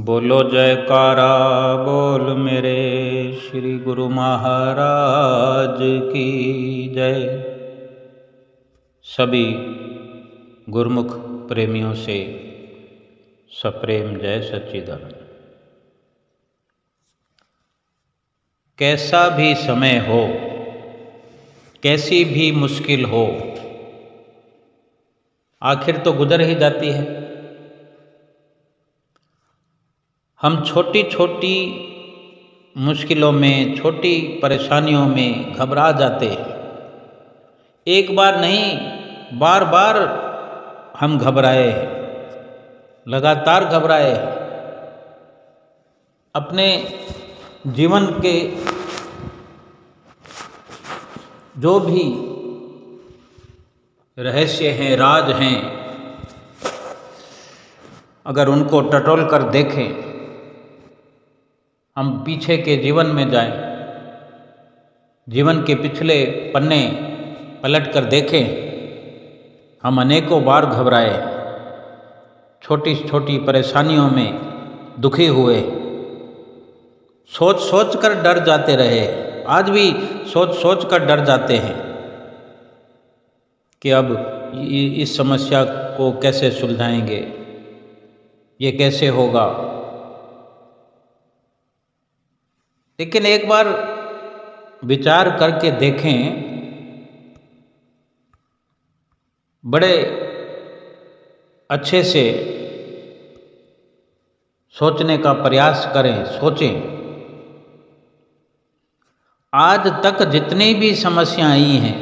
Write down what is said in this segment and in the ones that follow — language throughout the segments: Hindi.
बोलो जयकारा बोल मेरे श्री गुरु महाराज की जय। सभी गुरुमुख प्रेमियों से सप्रेम जय सच्चिदानंद। कैसा भी समय हो, कैसी भी मुश्किल हो, आखिर तो गुजर ही जाती है। हम छोटी छोटी मुश्किलों में, छोटी परेशानियों में घबरा जाते हैं। एक बार नहीं, बार बार हम घबराए हैं, लगातार घबराए हैं। अपने जीवन के जो भी रहस्य हैं, राज हैं, अगर उनको टटोल कर देखें, हम पीछे के जीवन में जाएं, जीवन के पिछले पन्ने पलट कर देखें, हम अनेकों बार घबराए, छोटी छोटी परेशानियों में दुखी हुए, सोच सोच कर डर जाते रहे। आज भी सोच सोच कर डर जाते हैं कि अब इस समस्या को कैसे सुलझाएंगे, ये कैसे होगा। लेकिन एक बार विचार करके देखें, बड़े अच्छे से सोचने का प्रयास करें, सोचें। आज तक जितनी भी समस्याएं आई हैं,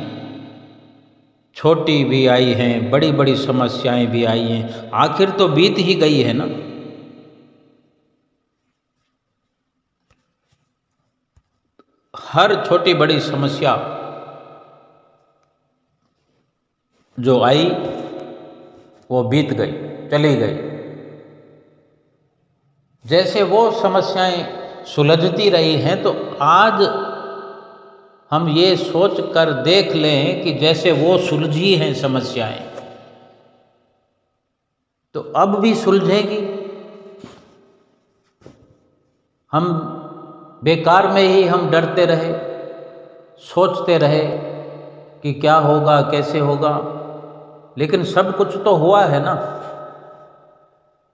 छोटी भी आई हैं, बड़ी बड़ी समस्याएं भी आई हैं, आखिर तो बीत ही गई है ना। हर छोटी बड़ी समस्या जो आई वो बीत गई, चली गई। जैसे वो समस्याएं सुलझती रही हैं, तो आज हम ये सोच कर देख लें कि जैसे वो सुलझी हैं समस्याएं, तो अब भी सुलझेगी। हम बेकार में ही हम डरते रहे, सोचते रहे कि क्या होगा, कैसे होगा। लेकिन सब कुछ तो हुआ है ना,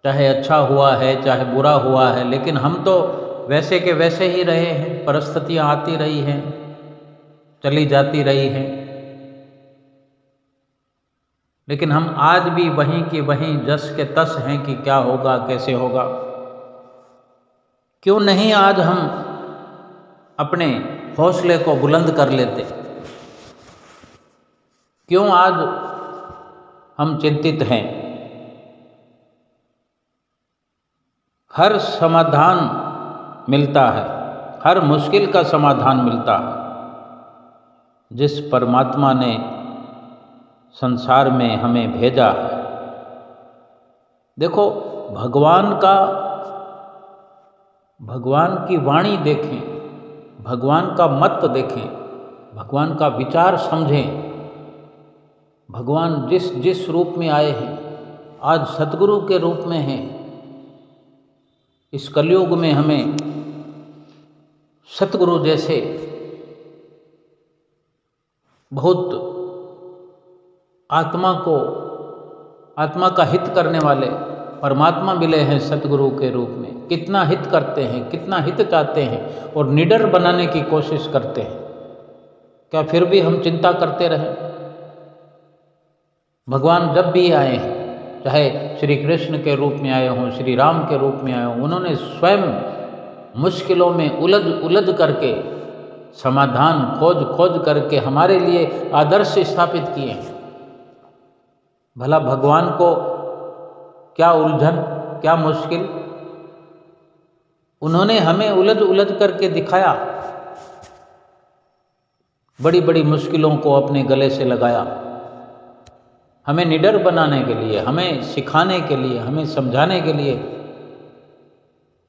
चाहे अच्छा हुआ है, चाहे बुरा हुआ है, लेकिन हम तो वैसे के वैसे ही रहे हैं। परिस्थितियां आती रही हैं, चली जाती रही हैं, लेकिन हम आज भी वहीं की वहीं जस के तस हैं कि क्या होगा, कैसे होगा। क्यों नहीं आज हम अपने हौसले को बुलंद कर लेते? क्यों आज हम चिंतित हैं? हर समाधान मिलता है, हर मुश्किल का समाधान मिलता है। जिस परमात्मा ने संसार में हमें भेजा है, देखो, भगवान की वाणी देखें, भगवान का मत देखें, भगवान का विचार समझें। भगवान जिस जिस रूप में आए हैं, आज सतगुरु के रूप में हैं। इस कलयुग में हमें सतगुरु जैसे बहुत आत्मा का हित करने वाले परमात्मा मिले हैं सतगुरु के रूप में। कितना हित करते हैं, कितना हित चाहते हैं और निडर बनाने की कोशिश करते हैं। क्या फिर भी हम चिंता करते रहें? भगवान जब भी आए हैं, चाहे श्री कृष्ण के रूप में आए हों, श्री राम के रूप में आए हों, उन्होंने स्वयं मुश्किलों में उलझ करके, समाधान खोज करके हमारे लिए आदर्श स्थापित किए हैं। भला भगवान को क्या उलझन, क्या मुश्किल? उन्होंने हमें उलझ करके दिखाया, बड़ी बड़ी मुश्किलों को अपने गले से लगाया, हमें निडर बनाने के लिए, हमें सिखाने के लिए, हमें समझाने के लिए।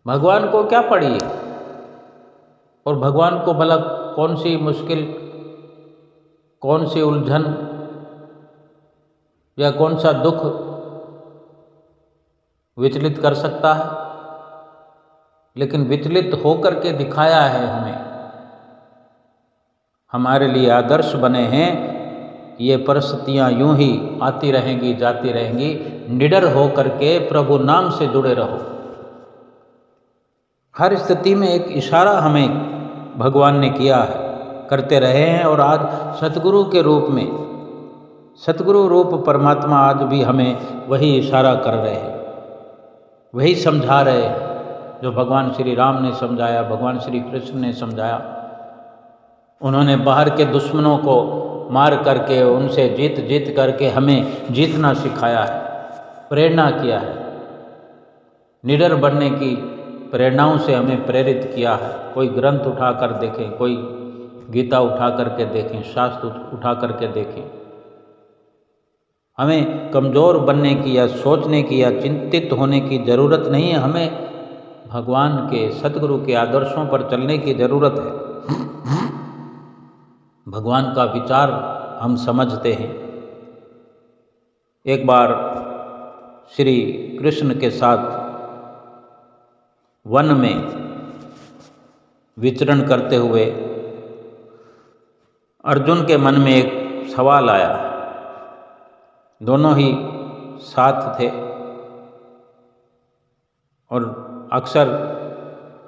भगवान को क्या पड़ी है? और भगवान को भला कौन सी मुश्किल, कौन सी उलझन या कौन सा दुख विचलित कर सकता है? लेकिन विचलित होकर के दिखाया है हमें, हमारे लिए आदर्श बने हैं। ये परिस्थितियाँ यूं ही आती रहेंगी जाती रहेंगी, निडर हो करके प्रभु नाम से जुड़े रहो। हर स्थिति में एक इशारा हमें भगवान ने किया है, करते रहे हैं, और आज सतगुरु के रूप में, सतगुरु रूप परमात्मा आज भी हमें वही इशारा कर रहे हैं, वही समझा रहे हैं जो भगवान श्री राम ने समझाया, भगवान श्री कृष्ण ने समझाया। उन्होंने बाहर के दुश्मनों को मार करके, उनसे जीत करके हमें जीतना सिखाया है, प्रेरणा किया है, निडर बनने की प्रेरणाओं से हमें प्रेरित किया है। कोई ग्रंथ उठा कर देखें, कोई गीता उठा करके देखें, शास्त्र उठा करके देखें। हमें कमज़ोर बनने की या सोचने की या चिंतित होने की ज़रूरत नहीं है, हमें भगवान के, सतगुरु के आदर्शों पर चलने की ज़रूरत है। भगवान का विचार हम समझते हैं। एक बार श्री कृष्ण के साथ वन में विचरण करते हुए अर्जुन के मन में एक सवाल आया। दोनों ही साथ थे और अक्सर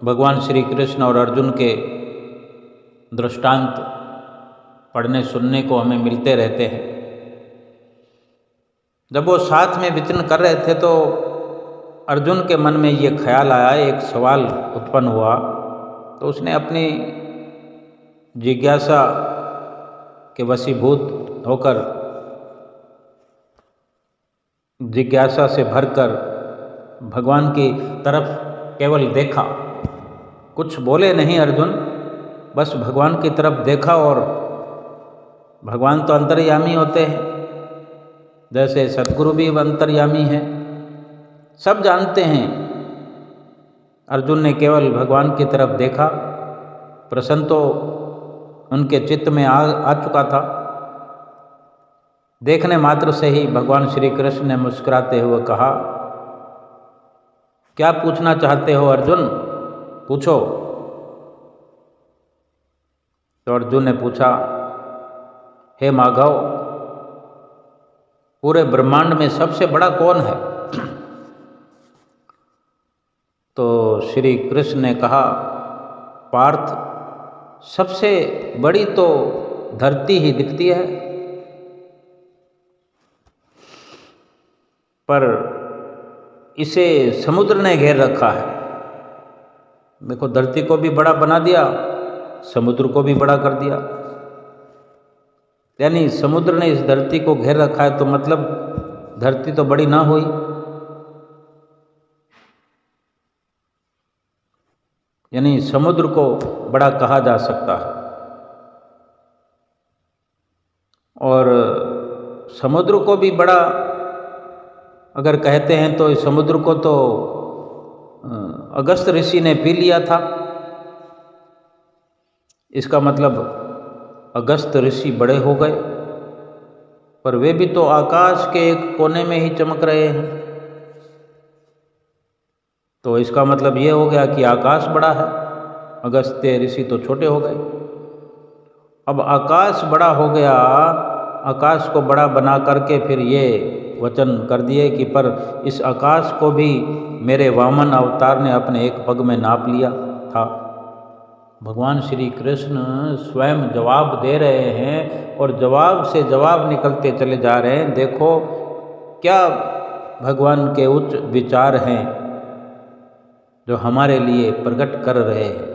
भगवान श्री कृष्ण और अर्जुन के दृष्टांत पढ़ने सुनने को हमें मिलते रहते हैं। जब वो साथ में विचरण कर रहे थे तो अर्जुन के मन में ये ख्याल आया, एक सवाल उत्पन्न हुआ। तो उसने अपनी जिज्ञासा के वशीभूत होकर, जिज्ञासा से भरकर भगवान की तरफ केवल देखा। कुछ बोले नहीं अर्जुन, बस भगवान की तरफ देखा। और भगवान तो अंतर्यामी होते हैं, जैसे सतगुरु भी अंतर्यामी हैं, सब जानते हैं। अर्जुन ने केवल भगवान की तरफ देखा, प्रश्न तो उनके चित्त में आ चुका था। देखने मात्र से ही भगवान श्री कृष्ण ने मुस्कुराते हुए कहा, क्या पूछना चाहते हो अर्जुन, पूछो। तो अर्जुन ने पूछा, हे माधव, पूरे ब्रह्मांड में सबसे बड़ा कौन है? तो श्री कृष्ण ने कहा, पार्थ, सबसे बड़ी तो धरती ही दिखती है, पर इसे समुद्र ने घेर रखा है। देखो, धरती को भी बड़ा बना दिया, समुद्र को भी बड़ा कर दिया। यानी समुद्र ने इस धरती को घेर रखा है, तो मतलब धरती तो बड़ी ना हुई। यानी समुद्र को बड़ा कहा जा सकता है। और समुद्र को भी बड़ा अगर कहते हैं तो इस समुद्र को तो अगस्त ऋषि ने पी लिया था। इसका मतलब अगस्त ऋषि बड़े हो गए, पर वे भी तो आकाश के एक कोने में ही चमक रहे हैं। तो इसका मतलब ये हो गया कि आकाश बड़ा है, अगस्त्य ऋषि तो छोटे हो गए। अब आकाश बड़ा हो गया, आकाश को बड़ा बना करके फिर ये वचन कर दिए कि पर इस आकाश को भी मेरे वामन अवतार ने अपने एक पग में नाप लिया था। भगवान श्री कृष्ण स्वयं जवाब दे रहे हैं और जवाब से जवाब निकलते चले जा रहे हैं। देखो क्या भगवान के उच्च विचार हैं जो हमारे लिए प्रकट कर रहे हैं।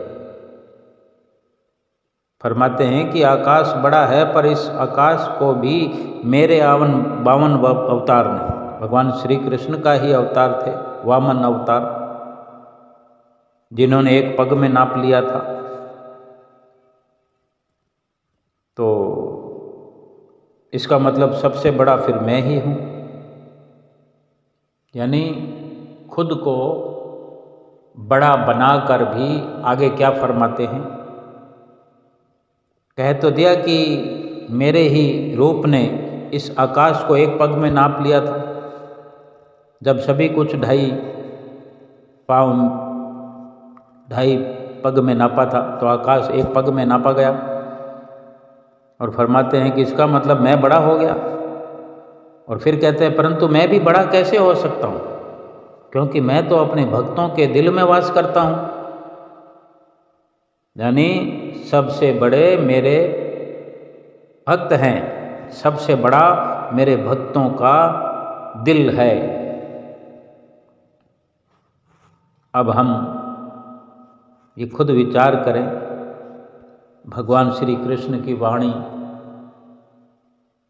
फरमाते हैं कि आकाश बड़ा है, पर इस आकाश को भी मेरे बावन अवतार ने, भगवान श्री कृष्ण का ही अवतार थे, वामन अवतार, जिन्होंने एक पग में नाप लिया था। तो इसका मतलब सबसे बड़ा फिर मैं ही हूँ। यानी खुद को बड़ा बनाकर भी आगे क्या फरमाते हैं, कह तो दिया कि मेरे ही रूप ने इस आकाश को एक पग में नाप लिया था। जब सभी कुछ 2.5 पाँव 2.5 पग में नापा था, तो आकाश 1 पग में नापा गया। और फरमाते हैं कि इसका मतलब मैं बड़ा हो गया। और फिर कहते हैं परंतु मैं भी बड़ा कैसे हो सकता हूँ, क्योंकि मैं तो अपने भक्तों के दिल में वास करता हूँ। यानी सबसे बड़े मेरे भक्त हैं, सबसे बड़ा मेरे भक्तों का दिल है। अब हम ये खुद विचार करें, भगवान श्री कृष्ण की वाणी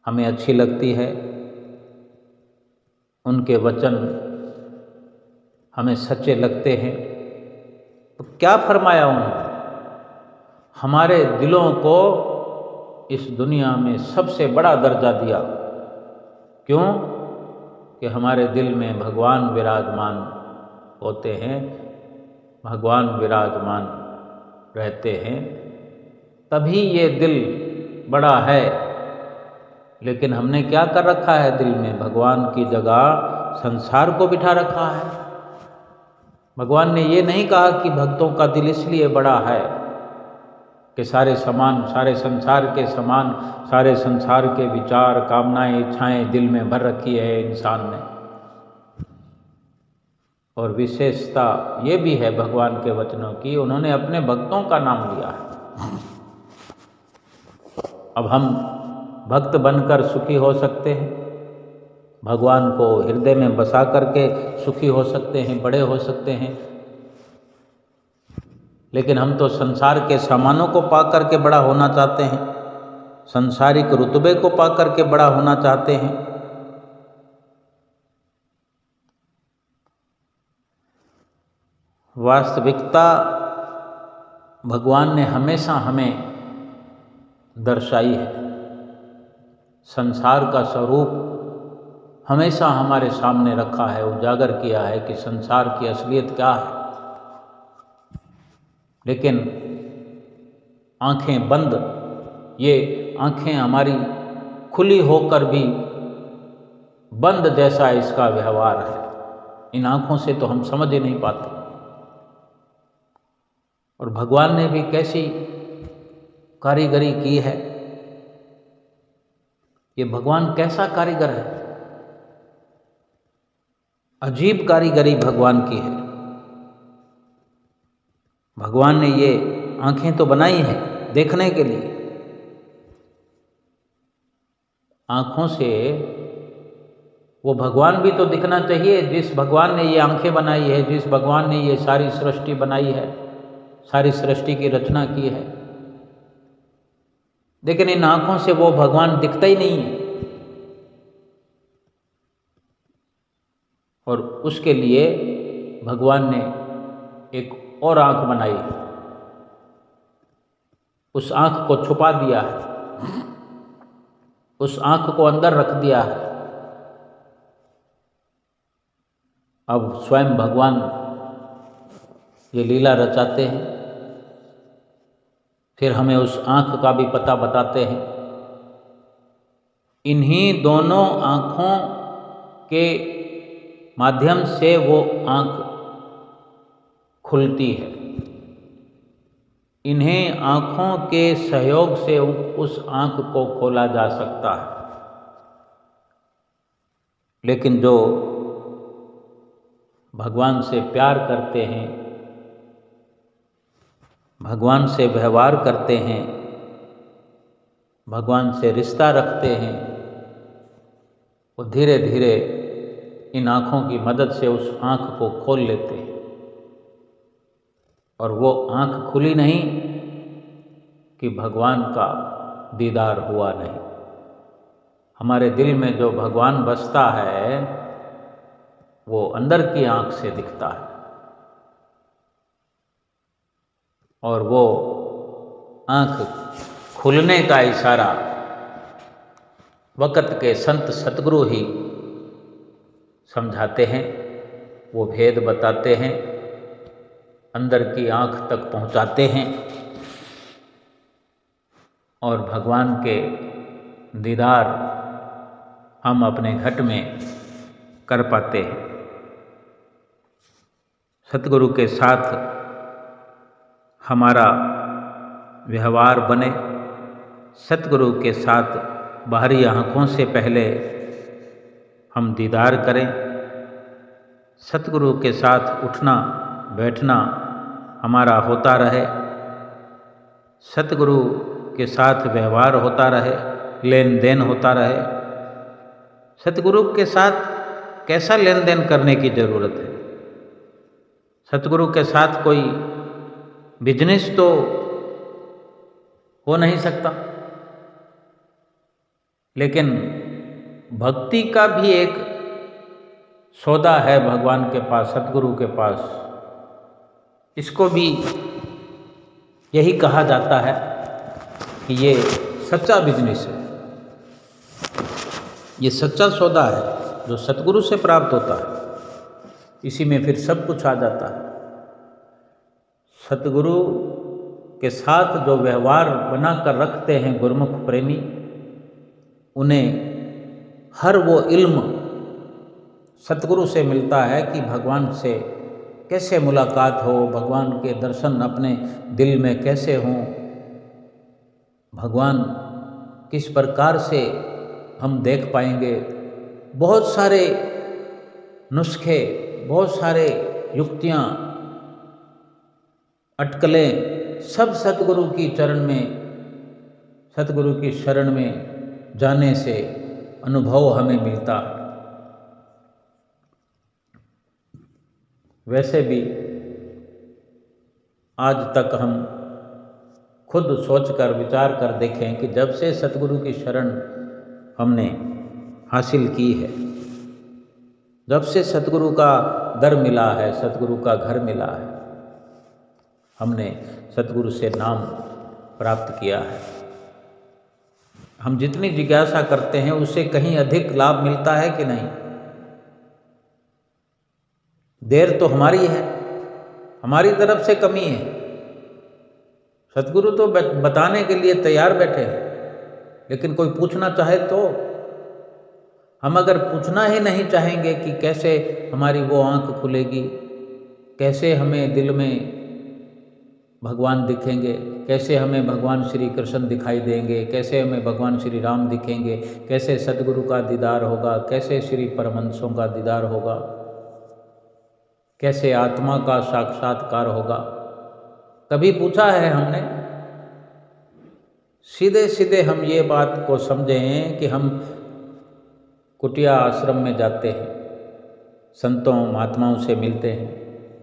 हमें अच्छी लगती है, उनके वचन हमें सच्चे लगते हैं, तो क्या फरमाया उन्होंने? हमारे दिलों को इस दुनिया में सबसे बड़ा दर्जा दिया। क्यों? कि हमारे दिल में भगवान विराजमान होते हैं, भगवान विराजमान रहते हैं, तभी ये दिल बड़ा है। लेकिन हमने क्या कर रखा है दिल में? भगवान की जगह संसार को बिठा रखा है। भगवान ने ये नहीं कहा कि भक्तों का दिल इसलिए बड़ा है कि सारे संसार के समान, सारे संसार के विचार, कामनाएं, इच्छाएं दिल में भर रखी है इंसान ने। और विशेषता ये भी है भगवान के वचनों की, उन्होंने अपने भक्तों का नाम लिया है। अब हम भक्त बनकर सुखी हो सकते हैं, भगवान को हृदय में बसा करके सुखी हो सकते हैं, बड़े हो सकते हैं। लेकिन हम तो संसार के सामानों को पा करके बड़ा होना चाहते हैं, संसारिक रुतबे को पा करके बड़ा होना चाहते हैं। वास्तविकता भगवान ने हमेशा हमें दर्शाई है। संसार का स्वरूप हमेशा हमारे सामने रखा है, उजागर किया है कि संसार की असलियत क्या है। लेकिन आंखें बंद, ये आंखें हमारी खुली होकर भी बंद जैसा इसका व्यवहार है। इन आंखों से तो हम समझ ही नहीं पाते। और भगवान ने भी कैसी कारीगरी की है। ये भगवान कैसा कारीगर है, अजीब कारीगरी भगवान की है। भगवान ने ये आंखें तो बनाई हैं देखने के लिए, आंखों से वो भगवान भी तो दिखना चाहिए जिस भगवान ने ये आंखें बनाई है, जिस भगवान ने ये सारी सृष्टि बनाई है, सारी सृष्टि की रचना की है। लेकिन इन आंखों से वो भगवान दिखता ही नहीं है। और उसके लिए भगवान ने एक और आंख बनाई, उस आंख को छुपा दिया है, उस आंख को अंदर रख दिया है। अब स्वयं भगवान ये लीला रचाते हैं, फिर हमें उस आंख का भी पता बताते हैं। इन्हीं दोनों आंखों के माध्यम से वो आंख खुलती है। इन्हें आंखों के सहयोग से उस आंख को खोला जा सकता है। लेकिन जो भगवान से प्यार करते हैं, भगवान से व्यवहार करते हैं, भगवान से रिश्ता रखते हैं, वो धीरे धीरे इन आँखों की मदद से उस आँख को खोल लेते हैं। और वो आँख खुली नहीं कि भगवान का दीदार हुआ नहीं। हमारे दिल में जो भगवान बसता है वो अंदर की आँख से दिखता है। और वो आँख खुलने का इशारा वक़्त के संत सतगुरु ही समझाते हैं, वो भेद बताते हैं, अंदर की आँख तक पहुँचाते हैं और भगवान के दीदार हम अपने घट में कर पाते हैं। सतगुरु के साथ हमारा व्यवहार बने, सतगुरु के साथ बाहरी आँखों से पहले हम दीदार करें, सतगुरु के साथ उठना बैठना हमारा होता रहे, सतगुरु के साथ व्यवहार होता रहे, लेन देन होता रहे। सतगुरु के साथ कैसा लेन देन करने की ज़रूरत है? सतगुरु के साथ कोई बिजनेस तो हो नहीं सकता, लेकिन भक्ति का भी एक सौदा है भगवान के पास, सतगुरु के पास। इसको भी यही कहा जाता है कि ये सच्चा बिजनेस है, ये सच्चा सौदा है जो सतगुरु से प्राप्त होता है। इसी में फिर सब कुछ आ जाता है। सतगुरु के साथ जो व्यवहार बना कर रखते हैं गुरुमुख प्रेमी, उन्हें हर वो इल्म सतगुरु से मिलता है कि भगवान से कैसे मुलाकात हो, भगवान के दर्शन अपने दिल में कैसे हों, भगवान किस प्रकार से हम देख पाएंगे। बहुत सारे नुस्खे, बहुत सारे युक्तियाँ, अटकलें सब सतगुरु की चरण में, सतगुरु की शरण में जाने से अनुभव हमें मिलता है। वैसे भी आज तक हम खुद सोचकर विचार कर देखें कि जब से सतगुरु की शरण हमने हासिल की है, जब से सतगुरु का दर मिला है, सतगुरु का घर मिला है, हमने सतगुरु से नाम प्राप्त किया है। हम जितनी जिज्ञासा करते हैं उससे कहीं अधिक लाभ मिलता है कि नहीं? देर तो हमारी है, हमारी तरफ से कमी है। सतगुरु तो बताने के लिए तैयार बैठे हैं, लेकिन कोई पूछना चाहे तो हम अगर पूछना ही नहीं चाहेंगे कि कैसे हमारी वो आँख खुलेगी, कैसे हमें दिल में भगवान दिखेंगे, कैसे हमें भगवान श्री कृष्ण दिखाई देंगे, कैसे हमें भगवान श्री राम दिखेंगे, कैसे सतगुरु का दीदार होगा, कैसे श्री परमहंसों का दीदार होगा, कैसे आत्मा का साक्षात्कार होगा, कभी पूछा है हमने? सीधे सीधे हम ये बात को समझें कि हम कुटिया आश्रम में जाते हैं, संतों महात्माओं से मिलते हैं,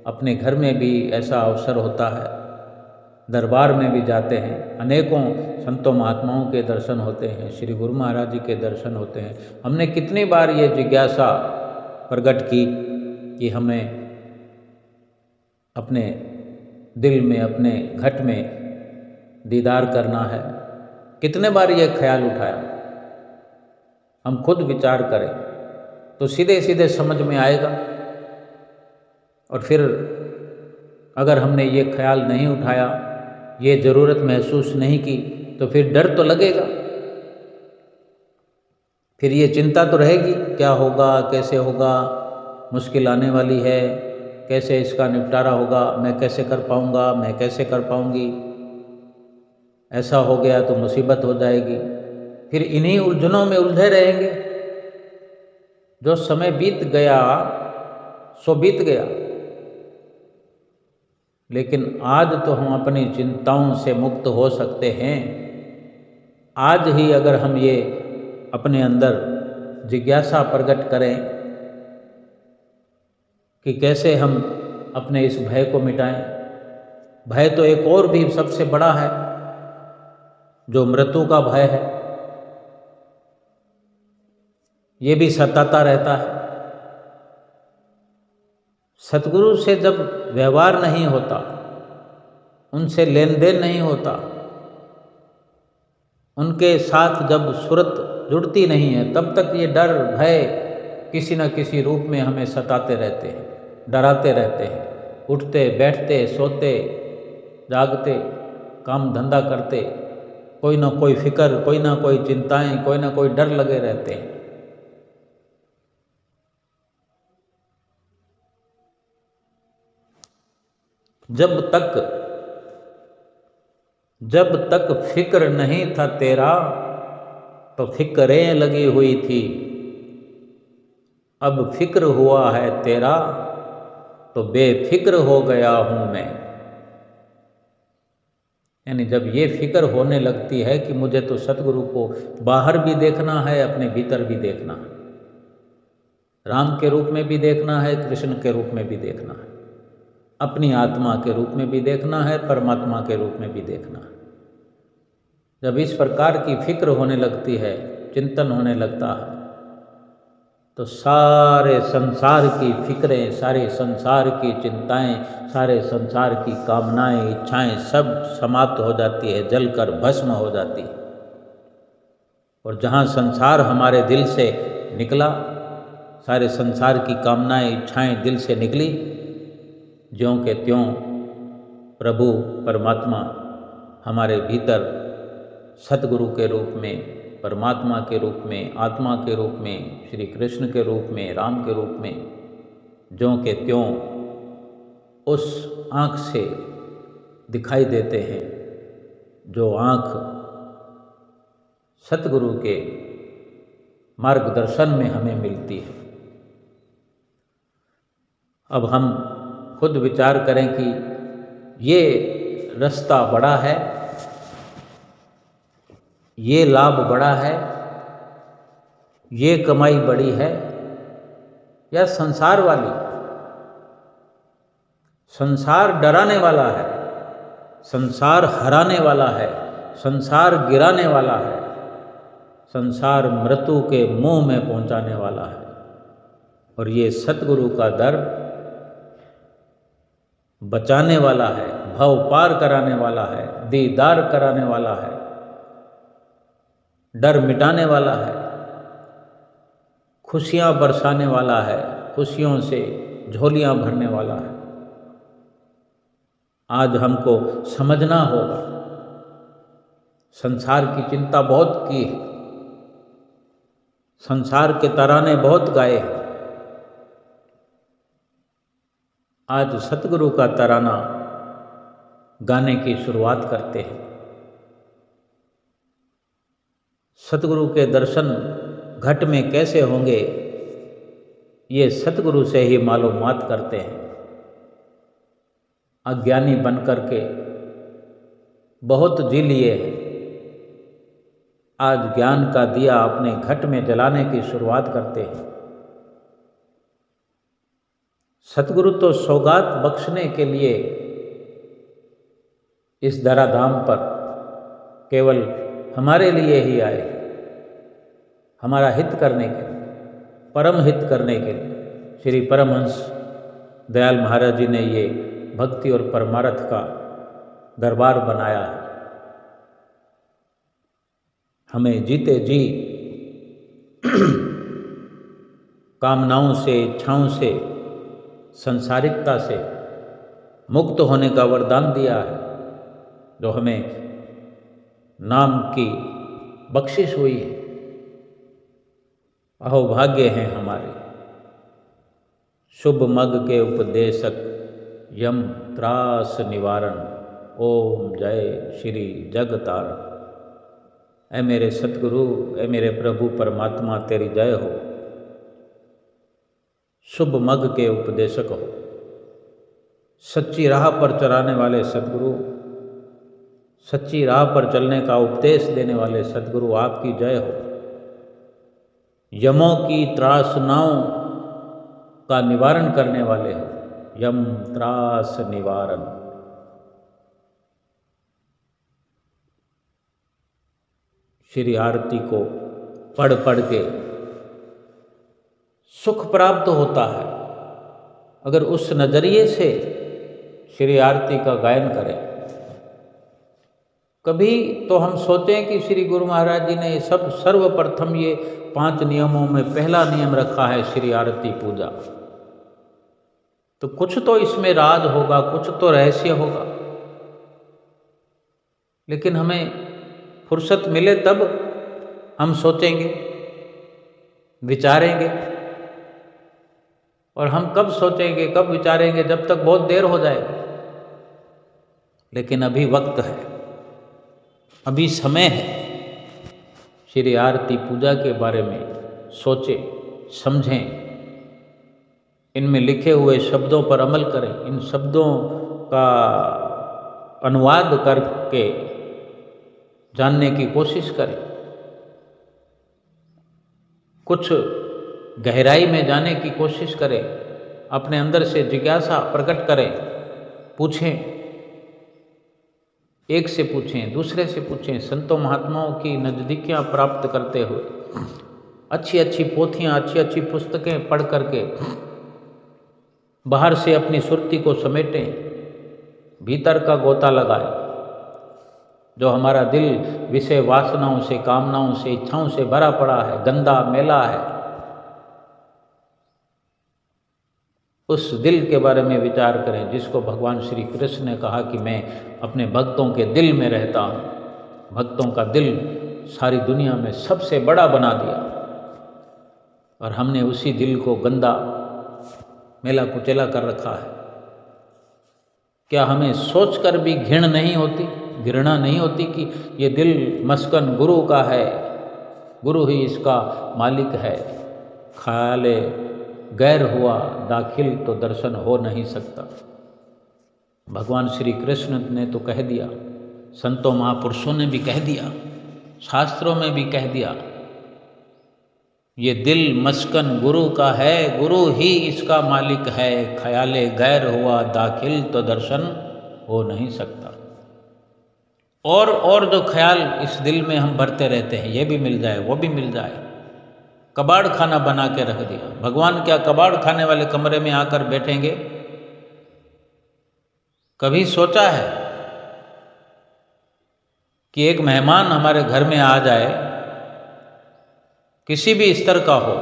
अपने घर में भी ऐसा अवसर होता है, दरबार में भी जाते हैं, अनेकों संतों महात्माओं के दर्शन होते हैं, श्री गुरु महाराज जी के दर्शन होते हैं। हमने कितनी बार ये जिज्ञासा प्रकट की कि हमें अपने दिल में, अपने घट में दीदार करना है। कितने बार ये ख्याल उठाया? हम खुद विचार करें तो सीधे सीधे समझ में आएगा। और फिर अगर हमने ये ख्याल नहीं उठाया, ये ज़रूरत महसूस नहीं की, तो फिर डर तो लगेगा, फिर ये चिंता तो रहेगी, क्या होगा, कैसे होगा, मुश्किल आने वाली है, कैसे इसका निपटारा होगा, मैं कैसे कर पाऊँगा, मैं कैसे कर पाऊँगी, ऐसा हो गया तो मुसीबत हो जाएगी। फिर इन्हीं उलझनों में उलझे रहेंगे। जो समय बीत गया सो बीत गया, लेकिन आज तो हम अपनी चिंताओं से मुक्त हो सकते हैं। आज ही अगर हम ये अपने अंदर जिज्ञासा प्रकट करें कि कैसे हम अपने इस भय को मिटाएं। भय तो एक और भी सबसे बड़ा है, जो मृत्यु का भय है, ये भी सताता रहता है। सतगुरु से जब व्यवहार नहीं होता, उनसे लेन देन नहीं होता, उनके साथ जब सूरत जुड़ती नहीं है, तब तक ये डर भय किसी न किसी रूप में हमें सताते रहते हैं, डराते रहते हैं। उठते बैठते सोते जागते काम धंधा करते, कोई ना कोई फिक्र, कोई ना कोई चिंताएं, कोई ना कोई डर लगे रहते हैं। जब तक जब तक फिक्र नहीं था तेरा तो फिक्रें लगी हुई थी, अब फिक्र हुआ है तेरा तो बेफिक्र हो गया हूँ मैं। यानी जब ये फिक्र होने लगती है कि मुझे तो सतगुरु को बाहर भी देखना है, अपने भीतर भी देखना है, राम के रूप में भी देखना है, कृष्ण के रूप में भी देखना है, अपनी आत्मा के रूप में भी देखना है, परमात्मा के रूप में भी देखना है। जब इस प्रकार की फिक्र होने लगती है, चिंतन होने लगता है, तो सारे संसार की फिक्रें, सारे संसार की चिंताएं, सारे संसार की कामनाएं, इच्छाएं सब समाप्त हो जाती है, जलकर भस्म हो जाती है। और जहाँ संसार हमारे दिल से निकला, सारे संसार की कामनाएं, इच्छाएं दिल से निकली, ज्यों के त्यों प्रभु परमात्मा हमारे भीतर सतगुरु के रूप में, परमात्मा के रूप में, आत्मा के रूप में, श्री कृष्ण के रूप में, राम के रूप में, ज्यों के त्यों उस आँख से दिखाई देते हैं, जो आँख सतगुरु के मार्गदर्शन में हमें मिलती है। अब हम खुद विचार करें कि ये रास्ता बड़ा है, ये लाभ बड़ा है, ये कमाई बड़ी है, या संसार वाली। संसार डराने वाला है, संसार हराने वाला है, संसार गिराने वाला है, संसार मृत्यु के मुंह में पहुंचाने वाला है। और ये सतगुरु का दर बचाने वाला है, भव पार कराने वाला है, दीदार कराने वाला है, डर मिटाने वाला है, खुशियाँ बरसाने वाला है, खुशियों से झोलियाँ भरने वाला है। आज हमको समझना होगा, संसार की चिंता बहुत की है, संसार के तराने बहुत गाए हैं। आज सतगुरु का तराना गाने की शुरुआत करते हैं। सतगुरु के दर्शन घट में कैसे होंगे, ये सतगुरु से ही मालूमात करते हैं। अज्ञानी बन करके बहुत जी लिए हैं, आज ज्ञान का दिया अपने घट में जलाने की शुरुआत करते हैं। सतगुरु तो सौगात बख्शने के लिए इस धराधाम पर केवल हमारे लिए ही आए, हमारा हित करने के लिए, परम हित करने के लिए। श्री परमहंस दयाल महाराज जी ने ये भक्ति और परमार्थ का दरबार बनाया है। हमें जीते जी कामनाओं से, इच्छाओं से, संसारिकता से मुक्त होने का वरदान दिया है, जो हमें नाम की बख्शिश हुई है। अहोभाग्य हैं हमारे। शुभ मग के उपदेशक, यम त्रास निवारण, ओम जय श्री जगतारण। ऐ मेरे सतगुरु, ऐ मेरे प्रभु परमात्मा, तेरी जय हो। शुभ मग के उपदेशक हो, सच्ची राह पर चलाने वाले सतगुरु, सच्ची राह पर चलने का उपदेश देने वाले सतगुरु, आपकी जय हो। यमों की त्रासनाओं का निवारण करने वाले हो, यम त्रास निवारण। श्री आरती को पढ़ पढ़ के सुख प्राप्त होता है, अगर उस नजरिए से श्री आरती का गायन करें। कभी तो हम सोचें कि श्री गुरु महाराज जी ने सब सर्वप्रथम ये 5 नियमों में पहला नियम रखा है श्री आरती पूजा, तो कुछ तो इसमें राज होगा, कुछ तो रहस्य होगा। लेकिन हमें फुर्सत मिले तब हम सोचेंगे, विचारेंगे। और हम कब सोचेंगे, कब विचारेंगे, जब तक बहुत देर हो जाएगी। लेकिन अभी वक्त है, अभी समय है श्री आरती पूजा के बारे में सोचें, समझें, इनमें लिखे हुए शब्दों पर अमल करें, इन शब्दों का अनुवाद करके जानने की कोशिश करें, कुछ गहराई में जाने की कोशिश करें, अपने अंदर से जिज्ञासा प्रकट करें, पूछें, एक से पूछें, दूसरे से पूछें, संतों महात्माओं की नज़दीकियाँ प्राप्त करते हुए, अच्छी अच्छी पोथियाँ, अच्छी अच्छी पुस्तकें पढ़ करके बाहर से अपनी सुरती को समेटें, भीतर का गोता लगाएं। जो हमारा दिल विषय वासनाओं से, कामनाओं से, इच्छाओं से भरा पड़ा है, गंदा मैला है, उस दिल के बारे में विचार करें, जिसको भगवान श्री कृष्ण ने कहा कि मैं अपने भक्तों के दिल में रहता हूँ। भक्तों का दिल सारी दुनिया में सबसे बड़ा बना दिया और हमने उसी दिल को गंदा मेला कुचेला कर रखा है। क्या हमें सोचकर भी घृणा नहीं होती कि ये दिल मस्कन गुरु का है, गुरु ही इसका मालिक है। ख्याले गैर हुआ दाखिल तो दर्शन हो नहीं सकता। भगवान श्री कृष्ण ने तो कह दिया, संतों महापुरुषों ने भी कह दिया, शास्त्रों में भी कह दिया, ये दिल मस्कन गुरु का है, गुरु ही इसका मालिक है। ख्याले गैर हुआ दाखिल तो दर्शन हो नहीं सकता। और जो ख्याल इस दिल में हम भरते रहते हैं, ये भी मिल जाए, वो भी मिल जाए, कबाड़ खाना बना के रख दिया। भगवान क्या कबाड़ खाने वाले कमरे में आकर बैठेंगे? कभी सोचा है कि एक मेहमान हमारे घर में आ जाए, किसी भी स्तर का हो,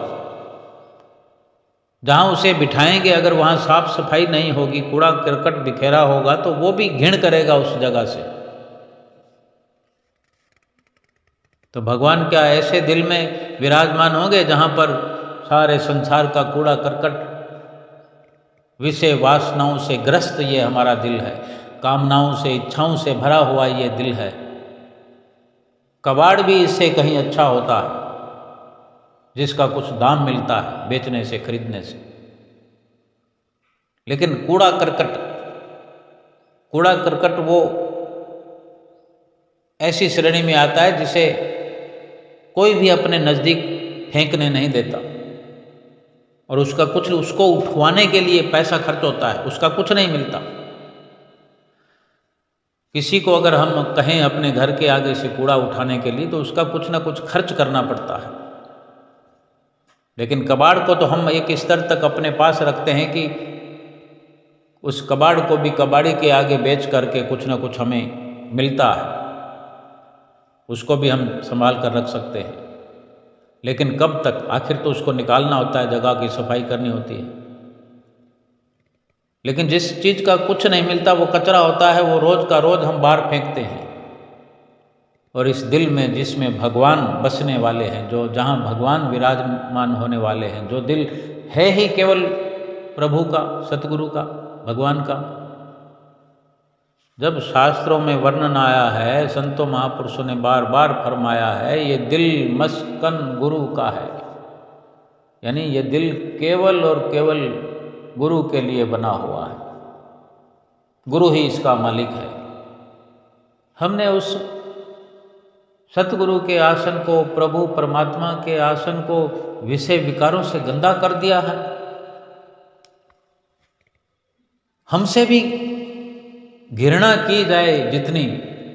जहां उसे बिठाएंगे अगर वहां साफ सफाई नहीं होगी, कूड़ा करकट बिखेरा होगा, तो वो भी घिन करेगा उस जगह से। तो भगवान क्या ऐसे दिल में विराजमान होंगे जहां पर सारे संसार का कूड़ा करकट, विषय वासनाओं से ग्रस्त ये हमारा दिल है, कामनाओं से, इच्छाओं से भरा हुआ ये दिल है। कबाड़ भी इससे कहीं अच्छा होता है, जिसका कुछ दाम मिलता है बेचने से, खरीदने से। लेकिन कूड़ा करकट वो ऐसी श्रेणी में आता है जिसे कोई भी अपने नज़दीक फेंकने नहीं देता, और उसको उठवाने के लिए पैसा खर्च होता है, उसका कुछ नहीं मिलता। किसी को अगर हम कहें अपने घर के आगे से कूड़ा उठाने के लिए, तो उसका कुछ ना कुछ खर्च करना पड़ता है। लेकिन कबाड़ को तो हम एक स्तर तक अपने पास रखते हैं कि उस कबाड़ को भी कबाड़ी के आगे बेच करके कुछ ना कुछ हमें मिलता है, उसको भी हम संभाल कर रख सकते हैं। लेकिन कब तक? आखिर तो उसको निकालना होता है, जगह की सफाई करनी होती है। लेकिन जिस चीज़ का कुछ नहीं मिलता वो कचरा होता है, वो रोज का रोज हम बाहर फेंकते हैं। और इस दिल में जिसमें भगवान बसने वाले हैं, जो जहाँ भगवान विराजमान होने वाले हैं, जो दिल है ही केवल प्रभु का, सतगुरु का, भगवान का, जब शास्त्रों में वर्णन आया है, संतों महापुरुषों ने बार बार फरमाया है, ये दिल मस्कन गुरु का है, यानी ये दिल केवल और केवल गुरु के लिए बना हुआ है, गुरु ही इसका मालिक है। हमने उस सतगुरु के आसन को, प्रभु परमात्मा के आसन को विषय विकारों से गंदा कर दिया है। हमसे भी घृणा की जाए जितनी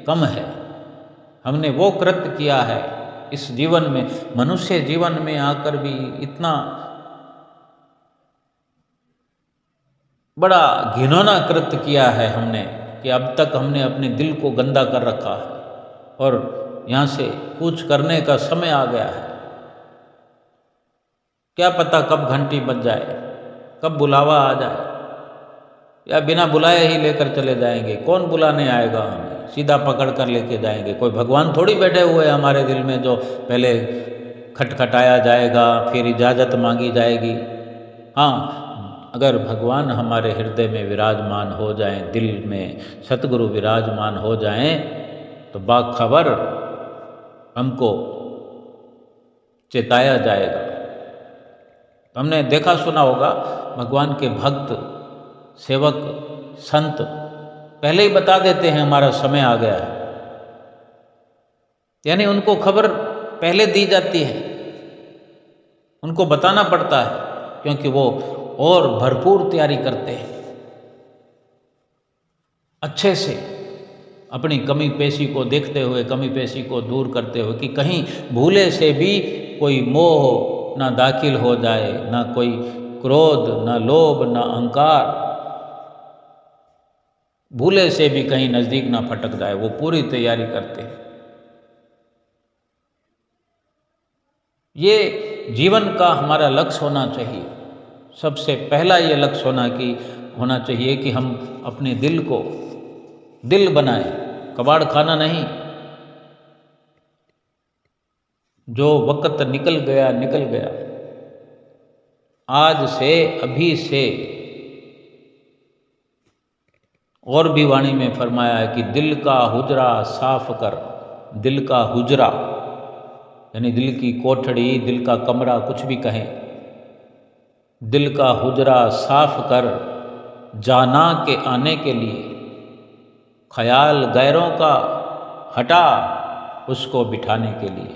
कम है, हमने वो कृत्य किया है इस जीवन में, मनुष्य जीवन में आकर भी इतना बड़ा घिनौना कृत्य किया है हमने कि अब तक हमने अपने दिल को गंदा कर रखा है। और यहाँ से कुछ करने का समय आ गया है। क्या पता कब घंटी बज जाए, कब बुलावा आ जाए, या बिना बुलाए ही लेकर चले जाएंगे। कौन बुलाने आएगा हमें? सीधा पकड़ कर लेके जाएंगे। कोई भगवान थोड़ी बैठे हुए हैं हमारे दिल में जो पहले खटखटाया जाएगा, फिर इजाज़त मांगी जाएगी। हाँ, अगर भगवान हमारे हृदय में विराजमान हो जाएं, दिल में सतगुरु विराजमान हो जाएं, तो बाखबर हमको चेताया जाएगा। तो हमने देखा सुना होगा, भगवान के भक्त, सेवक, संत पहले ही बता देते हैं हमारा समय आ गया है, यानी उनको खबर पहले दी जाती है, उनको बताना पड़ता है, क्योंकि वो और भरपूर तैयारी करते हैं अच्छे से, अपनी कमी पेशी को देखते हुए, कमी पेशी को दूर करते हुए, कि कहीं भूले से भी कोई मोह ना दाखिल हो जाए, ना कोई क्रोध, ना लोभ, ना अहंकार, भूले से भी कहीं नजदीक ना फटक जाए। वो पूरी तैयारी करते हैं। ये जीवन का हमारा लक्ष्य होना चाहिए। सबसे पहला ये लक्ष्य होना चाहिए कि हम अपने दिल को दिल बनाएं, कबाड़ खाना नहीं। जो वक्त निकल गया निकल गया, आज से, अभी से। और भी वाणी में फरमाया है कि दिल का हुजरा साफ कर, दिल का हुजरा यानी दिल की कोठड़ी, दिल का कमरा, कुछ भी कहें, दिल का हुजरा साफ कर, जाना के आने के लिए, ख्याल गैरों का हटा, उसको बिठाने के लिए।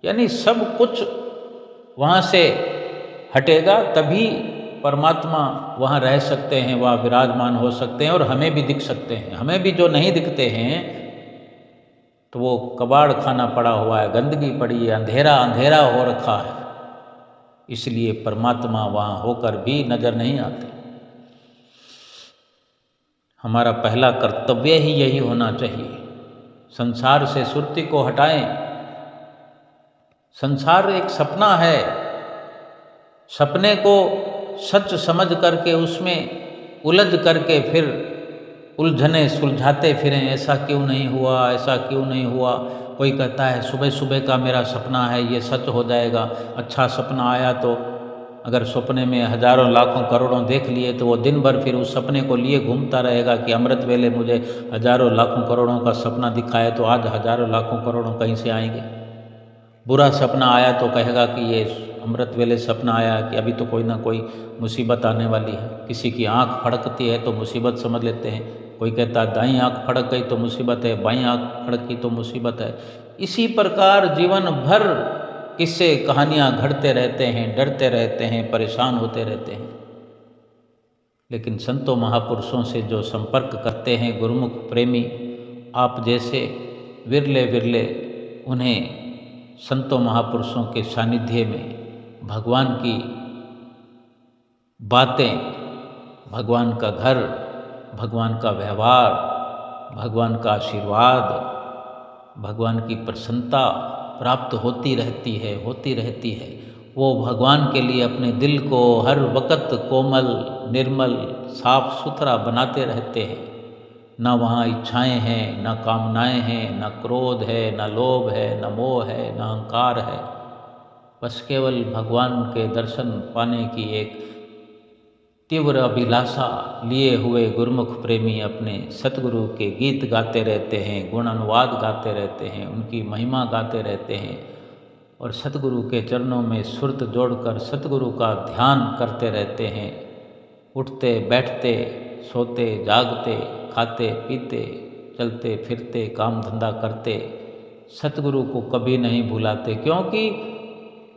यानी सब कुछ वहाँ से हटेगा, तभी परमात्मा वहाँ रह सकते हैं, वहाँ विराजमान हो सकते हैं और हमें भी दिख सकते हैं। हमें भी जो नहीं दिखते हैं तो वो कबाड़ खाना पड़ा हुआ है, गंदगी पड़ी है, अंधेरा अंधेरा हो रखा है, इसलिए परमात्मा वहाँ होकर भी नजर नहीं आते। हमारा पहला कर्तव्य ही यही होना चाहिए, संसार से सुरती को हटाएं। संसार एक सपना है, सपने को सच समझ करके उसमें उलझ करके फिर उलझने सुलझाते फिरें, ऐसा क्यों नहीं हुआ, ऐसा क्यों नहीं हुआ। कोई कहता है सुबह सुबह का मेरा सपना है, ये सच हो जाएगा। अच्छा सपना आया तो अगर सपने में हजारों लाखों करोड़ों देख लिए तो वो दिन भर फिर उस सपने को लिए घूमता रहेगा कि अमृत वेले मुझे हजारों लाखों करोड़ों का सपना दिखाए, तो आज हजारों लाखों करोड़ों कहीं से आएंगे। बुरा सपना आया तो कहेगा कि ये अमृत वेले सपना आया कि अभी तो कोई ना कोई मुसीबत आने वाली है। किसी की आंख फड़कती है तो मुसीबत समझ लेते हैं, कोई कहता है दाईं आंख फड़क गई तो मुसीबत है, बाईं आंख फड़की तो मुसीबत है। इसी प्रकार जीवन भर किस्से कहानियाँ घड़ते रहते हैं, डरते रहते हैं, परेशान होते रहते हैं। लेकिन संतों महापुरुषों से जो संपर्क करते हैं गुरुमुख प्रेमी, आप जैसे विरले विरले उन्हें संतों महापुरुषों के सानिध्य में भगवान की बातें, भगवान का घर, भगवान का व्यवहार, भगवान का आशीर्वाद, भगवान की प्रसन्नता प्राप्त होती रहती है। वो भगवान के लिए अपने दिल को हर वक्त कोमल, निर्मल, साफ सुथरा बनाते रहते हैं। ना वहाँ इच्छाएं हैं, ना कामनाएं हैं, ना क्रोध है, ना लोभ है, ना मोह है, ना अहंकार है। बस केवल भगवान के दर्शन पाने की एक तीव्र अभिलाषा लिए हुए गुरुमुख प्रेमी अपने सतगुरु के गीत गाते रहते हैं, गुण अनुवाद गाते रहते हैं, उनकी महिमा गाते रहते हैं और सतगुरु के चरणों में सुरत जोड़कर सतगुरु का ध्यान करते रहते हैं। उठते बैठते, सोते जागते, खाते पीते, चलते फिरते, काम धंधा करते, सतगुरु को कभी नहीं भुलाते, क्योंकि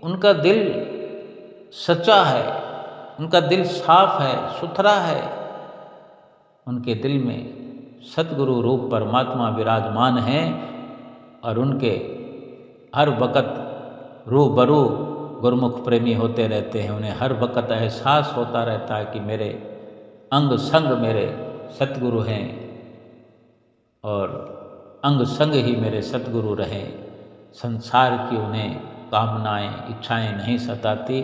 उनका दिल सच्चा है, उनका दिल साफ है, सुथरा है। उनके दिल में सतगुरु रूप परमात्मा विराजमान हैं और उनके हर वक्त रूबरू गुरुमुख प्रेमी होते रहते हैं। उन्हें हर वक्त एहसास होता रहता है कि मेरे अंग संग मेरे सतगुरु हैं और अंग संग ही मेरे सतगुरु रहें। संसार की उन्हें कामनाएं, इच्छाएं नहीं सताती।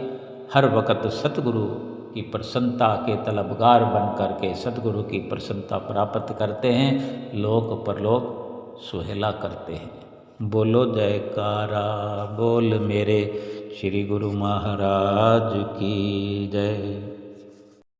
हर वक्त सतगुरु की प्रसन्नता के तलबगार बन करके सतगुरु की प्रसन्नता प्राप्त करते हैं, लोक परलोक सुहेला करते हैं। बोलो जयकारा बोल मेरे श्री गुरु महाराज की जय।